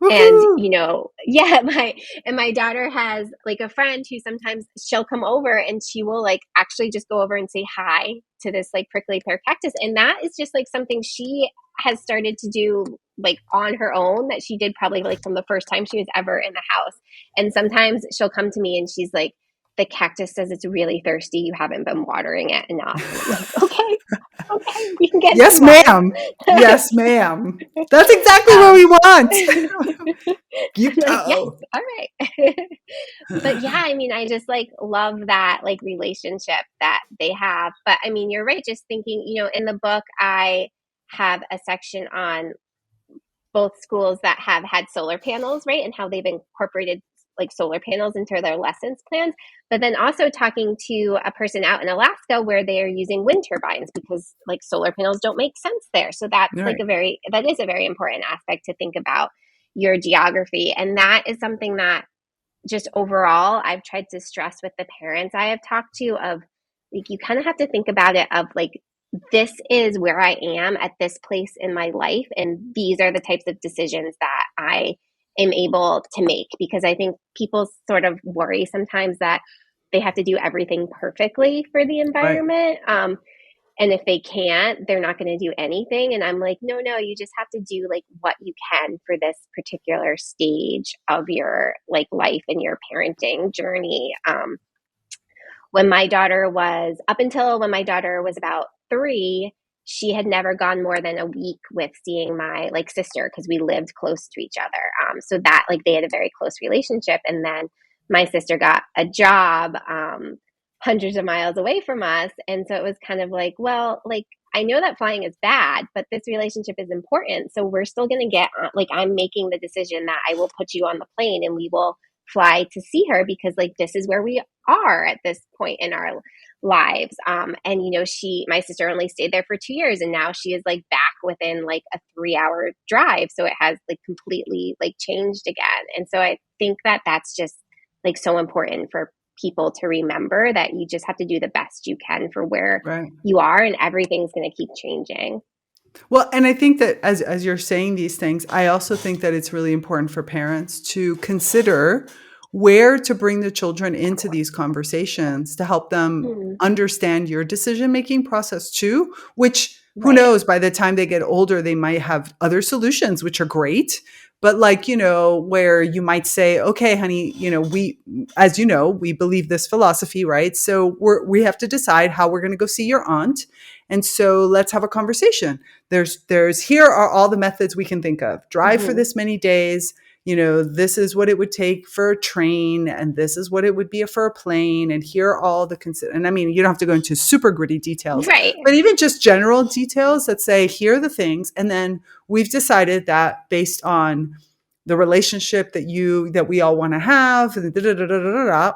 Woohoo! yeah, my daughter has like a friend who sometimes she'll come over and she will like actually just go over and say hi to this like prickly pear cactus. And that is just like something she has started to do like on her own, that she did probably like from the first time she was ever in the house. And sometimes she'll come to me and she's like, the cactus says it's really thirsty. You haven't been watering it enough. And I'm like, okay, we can get Yes, some water. ma'am. Yes, ma'am. That's exactly what um, we want. You like, yes, go. all right. But yeah, I mean, I just like love that like relationship that they have. But I mean, you're right. Just thinking, in the book, I have a section on both schools that have had solar panels, right? And how they've incorporated like solar panels into their lessons plans. But then also talking to a person out in Alaska where they are using wind turbines because like solar panels don't make sense there. So that's like Right. that is a very important aspect to think about your geography. And that is something that just overall I've tried to stress with the parents I have talked to of like, you kind of have to think about it of like, this is where I am at this place in my life, and these are the types of decisions that I am able to make. Because I think people sort of worry sometimes that they have to do everything perfectly for the Right. environment. And if they can't, they're not going to do anything. And I'm like, no, you just have to do like what you can for this particular stage of your like life and your parenting journey. Up until when my daughter was about 3, she had never gone more than a week with seeing my like sister because we lived close to each other. So that like they had a very close relationship. And then my sister got a job hundreds of miles away from us. And so it was kind of like, well, like I know that flying is bad, but this relationship is important. So we're still going to get on, like I'm making the decision that I will put you on the plane and we will fly to see her because like this is where we are at this point in our lives. And my sister only stayed there for 2 years, and now she is like back within like a 3-hour drive. So it has like completely like changed again. And so I think that that's just like so important for people to remember, that you just have to do the best you can for where Right. you are, and everything's going to keep changing. Well, and I think that as you're saying these things, I also think that it's really important for parents to consider where to bring the children into these conversations to help them Hmm. understand your decision-making process too, which who Right. knows, by the time they get older, they might have other solutions, which are great. But like, where you might say, okay, honey, as we believe this philosophy, right? So we have to decide how we're going to go see your aunt. And so let's have a conversation. There's here are all the methods we can think of. Drive for Hmm. this many days. This is what it would take for a train, and this is what it would be for a plane. And here are all the and I mean, you don't have to go into super gritty details, Right. but even just general details that say, here are the things. And then we've decided that based on the relationship that we all want to have,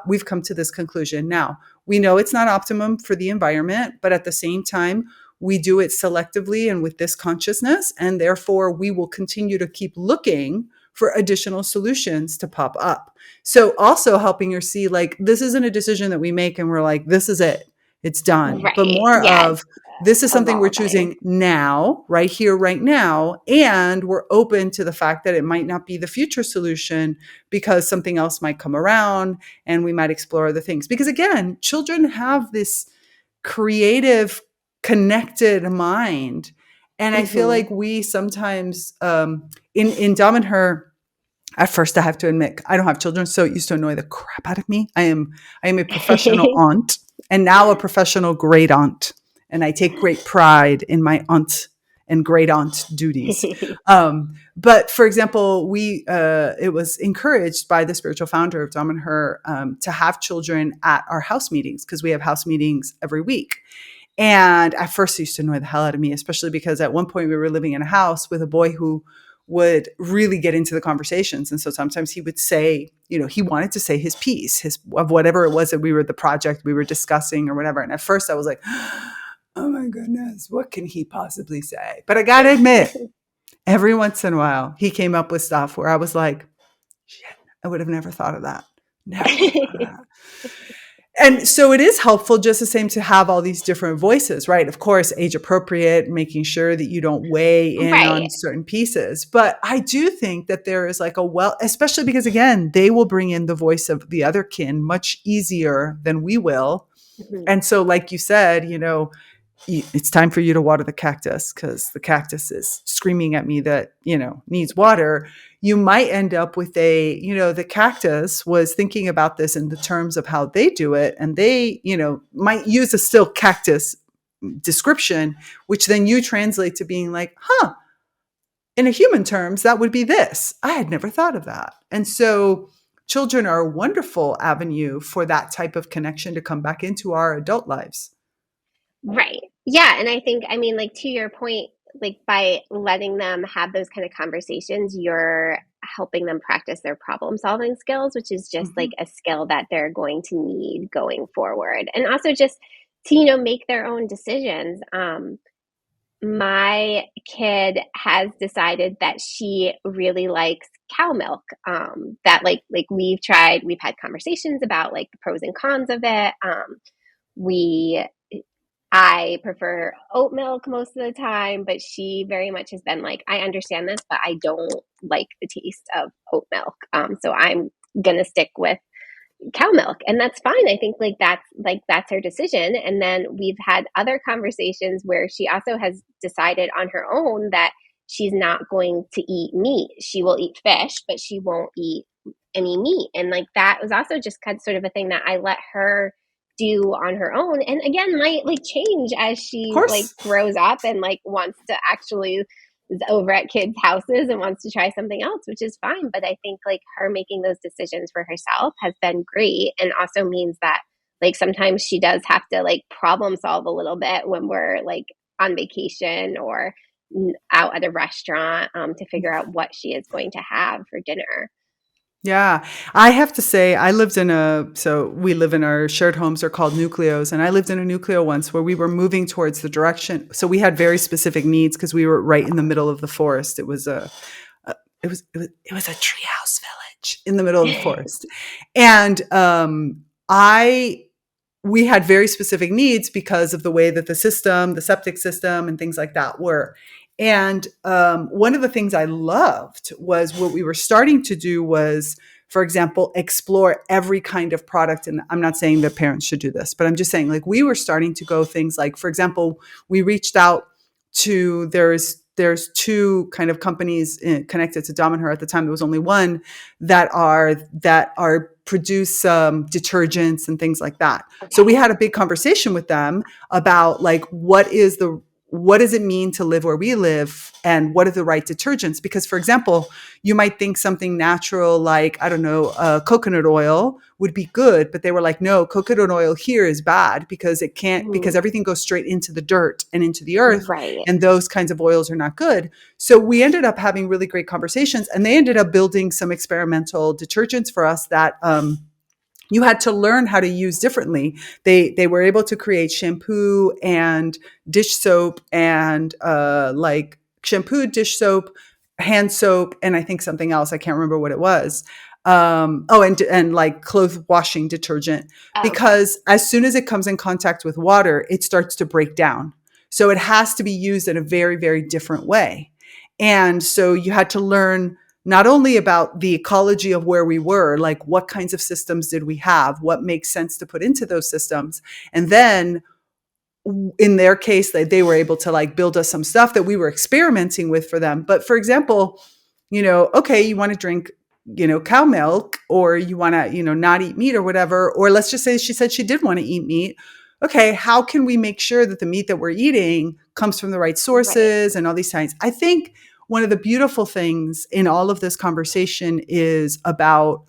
we've come to this conclusion. Now, we know it's not optimum for the environment, but at the same time, we do it selectively and with this consciousness. And therefore, we will continue to keep looking for additional solutions to pop up. So also helping her see, like, this isn't a decision that we make and we're like, this is it, it's done. But Right. more Yeah. of, this is something we're Evolving. choosing now, right here, right now. And we're open to the fact that it might not be the future solution because something else might come around and we might explore other things. Because again, children have this creative, connected mind. And I feel Hmm. like we sometimes, in Dom and her, at first I have to admit, I don't have children, so it used to annoy the crap out of me. I am a professional aunt and now a professional great aunt. And I take great pride in my aunt and great aunt duties. But for example, it was encouraged by the spiritual founder of Dom and Her to have children at our house meetings, because we have house meetings every week. And at first, it used to annoy the hell out of me, especially because at one point we were living in a house with a boy who would really get into the conversations. And so sometimes he would say, he wanted to say his piece, of whatever it was that the project we were discussing or whatever. And at first I was like, oh my goodness, what can he possibly say? But I got to admit, every once in a while, he came up with stuff where I was like, shit, I would have never thought of that. Never would have thought of that. And so it is helpful just the same to have all these different voices, right? Of course, age appropriate, making sure that you don't weigh in on Right. certain pieces. But I do think that there is like especially because again, they will bring in the voice of the other kin much easier than we will. Mhm. And so, like you said, it's time for you to water the cactus because the cactus is screaming at me that, needs Right. water. You might end up with the cactus was thinking about this in the terms of how they do it. And they, might use a still cactus description, which then you translate to being like, in a human terms, that would be this. I had never thought of that. And so children are a wonderful avenue for that type of connection to come back into our adult lives. Right. Yeah. And I think, I mean, like to your point, like by letting them have those kind of conversations, you're helping them practice their problem solving skills, which is just like Mhm. a skill that they're going to need going forward. And also just to, make their own decisions. My kid has decided that she really likes cow milk. That we've had conversations about like the pros and cons of it. We I prefer oat milk most of the time, but she very much has been like, I understand this, but I don't like the taste of oat milk. So I'm gonna stick with cow milk, and that's fine. I think that's her decision. And then we've had other conversations where she also has decided on her own that she's not going to eat meat. She will eat fish, but she won't eat any meat. And like that was also just kind of sort of a thing that I let her do on her own, and again might like change as Of she like course. grows up and like wants to actually is over at kids' houses and wants to try something else, which is fine. But I think like her making those decisions for herself has been great, and also means that like sometimes she does have to like problem solve a little bit when we're like on vacation or out at a restaurant, to figure out what she is going to have for dinner. Yeah. I have to say, so we live in our shared homes are called nucleos. And I lived in a nucleo once where we were moving towards the direction. So we had very specific needs because we were right in the middle of the forest. A it was a treehouse village in the middle of the forest. And I we had very specific needs because of the way that the septic system and things like that were. And one of the things I loved was what we were starting to do was, for example, explore every kind of product. And I'm not saying that parents should do this, but I'm just saying like we were starting to go things like, for example, we reached out to there's two kind of companies connected to Dom and Her at the time. There was only one that are produce detergents and things like that. So we Okay. had a big conversation with them about like what does it mean to live where we live and what are the right detergents? Because, for example, you might think something natural like, I don't know, coconut oil would be good, but they were like, no, coconut oil here is bad because because Mhm. everything goes straight into the dirt and into the earth, Right. and those kinds of oils are not good. So we ended up having really great conversations, and they ended up building some experimental detergents for us that you had to learn how to use differently. They were able to create shampoo and dish soap and like shampoo, dish soap, hand soap, and I think something else. I can't remember what it was. And like clothes washing detergent, Okay. because as soon as it comes in contact with water, it starts to break down. So it has to be used in a very, very different way. And so you had to learn not only about the ecology of where we were, like what kinds of systems did we have, what makes sense to put into those systems. And then in their case, they were able to like build us some stuff that we were experimenting with for them. But for example, okay, you want to drink, cow milk, or you want to, not eat meat or whatever. Or let's just say she said she did want to eat meat. Okay, how can we make sure that the meat that we're eating comes from the right Right. sources and all these things? I think one of the beautiful things in all of this conversation is about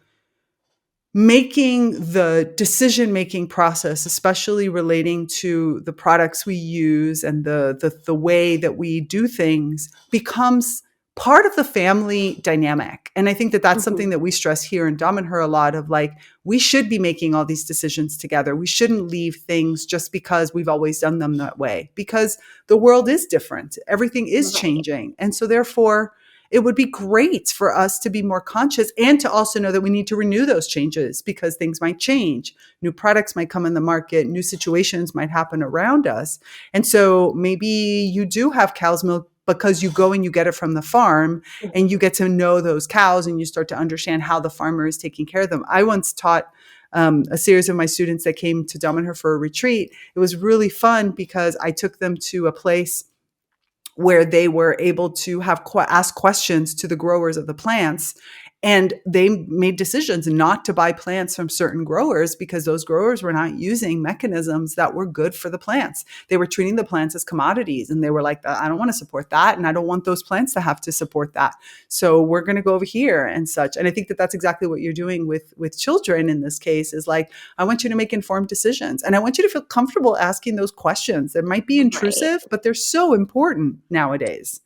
making the decision-making process, especially relating to the products we use and the way that we do things, becomes part of the family dynamic. And I think that that's Hmm. something that we stress here in Dom and Her a lot of like, we should be making all these decisions together. We shouldn't leave things just because we've always done them that way, because the world is different. Everything is Right. changing. And so therefore, it would be great for us to be more conscious and to also know that we need to renew those changes because things might change. New products might come in the market, new situations might happen around us. And so maybe you do have cow's milk because you go and you get it from the farm and you get to know those cows and you start to understand how the farmer is taking care of them. I once taught a series of my students that came to Dominher for a retreat. It was really fun because I took them to a place where they were able to ask questions to the growers of the plants. And they made decisions not to buy plants from certain growers because those growers were not using mechanisms that were good for the plants. They were treating the plants as commodities. And they were like, I don't want to support that. And I don't want those plants to have to support that. So we're going to go over here and such. And I think that that's exactly what you're doing with children in this case is like, I want you to make informed decisions. And I want you to feel comfortable asking those questions that might be Right. intrusive, but they're so important nowadays.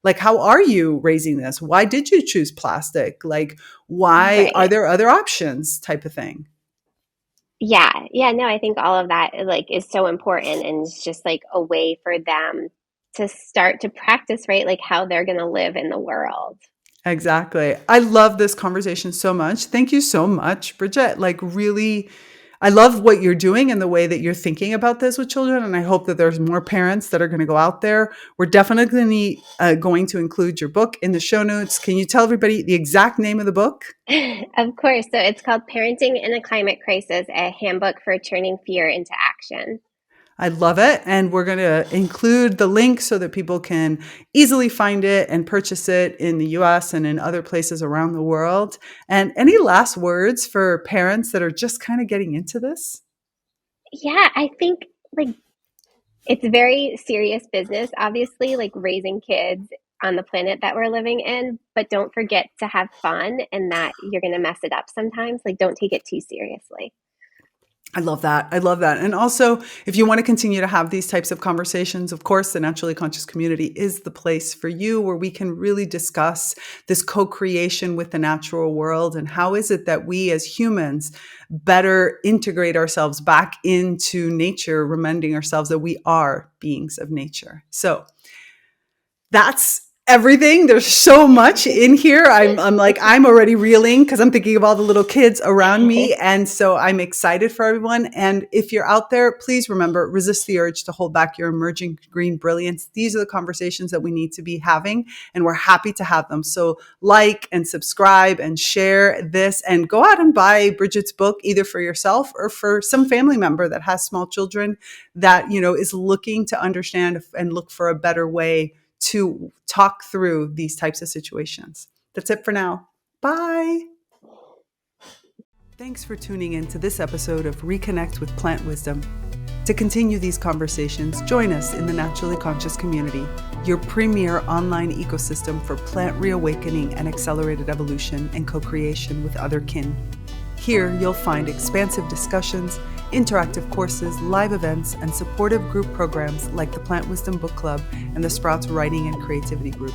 Like, how are you raising this? Why did you choose plastic? Like, why are Right. there other options type of thing? Yeah. Yeah. No, I think all of that like is so important and it's just like a way for them to start to practice, right? Like how they're going to live in the world. Exactly. I love this conversation so much. Thank you so much, Bridget. Like, really, I love what you're doing and the way that you're thinking about this with children. And I hope that there's more parents that are going to go out there. We're definitely going to include your book in the show notes. Can you tell everybody the exact name of the book? Of course. So it's called Parenting in a Climate Crisis, a handbook for turning fear into action. I love it. And we're going to include the link so that people can easily find it and purchase it in the US and in other places around the world. And any last words for parents that are just kind of getting into this? Yeah, I think like it's very serious business, obviously, like raising kids on the planet that we're living in, but don't forget to have fun and that you're going to mess it up sometimes. Like, don't take it too seriously. I love that. I love that. And also, if you want to continue to have these types of conversations, of course, the Naturally Conscious community is the place for you where we can really discuss this co-creation with the natural world and how is it that we as humans better integrate ourselves back into nature, reminding ourselves that we are beings of nature. So that's everything. There's so much in here. I'm like, I'm already reeling because I'm thinking of all the little kids around me. And so I'm excited for everyone. And if you're out there, please remember, resist the urge to hold back your emerging green brilliance. These are the conversations that we need to be having, and we're happy to have them. So like and subscribe and share this and go out and buy Bridget's book, either for yourself or for some family member that has small children that, is looking to understand and look for a better way to talk through these types of situations. That's it for now. Bye. Thanks for tuning in to this episode of ReConnect with Plant Wisdom. To continue these conversations, join us in the Naturally Conscious community, your premier online ecosystem for plant reawakening and accelerated evolution and co-creation with other kin. Here, you'll find expansive discussions, interactive courses, live events, and supportive group programs like the Plant Wisdom Book Club and the Sprouts Writing and Creativity Group.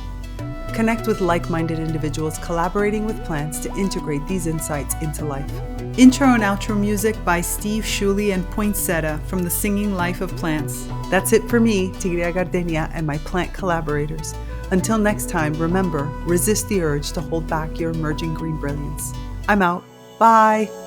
Connect with like-minded individuals collaborating with plants to integrate these insights into life. Intro and outro music by Steve Shuley and Poinsettia from the Singing Life of Plants. That's it for me, Tigria Gardenia, and my plant collaborators. Until next time, remember, resist the urge to hold back your emerging green brilliance. I'm out. Bye.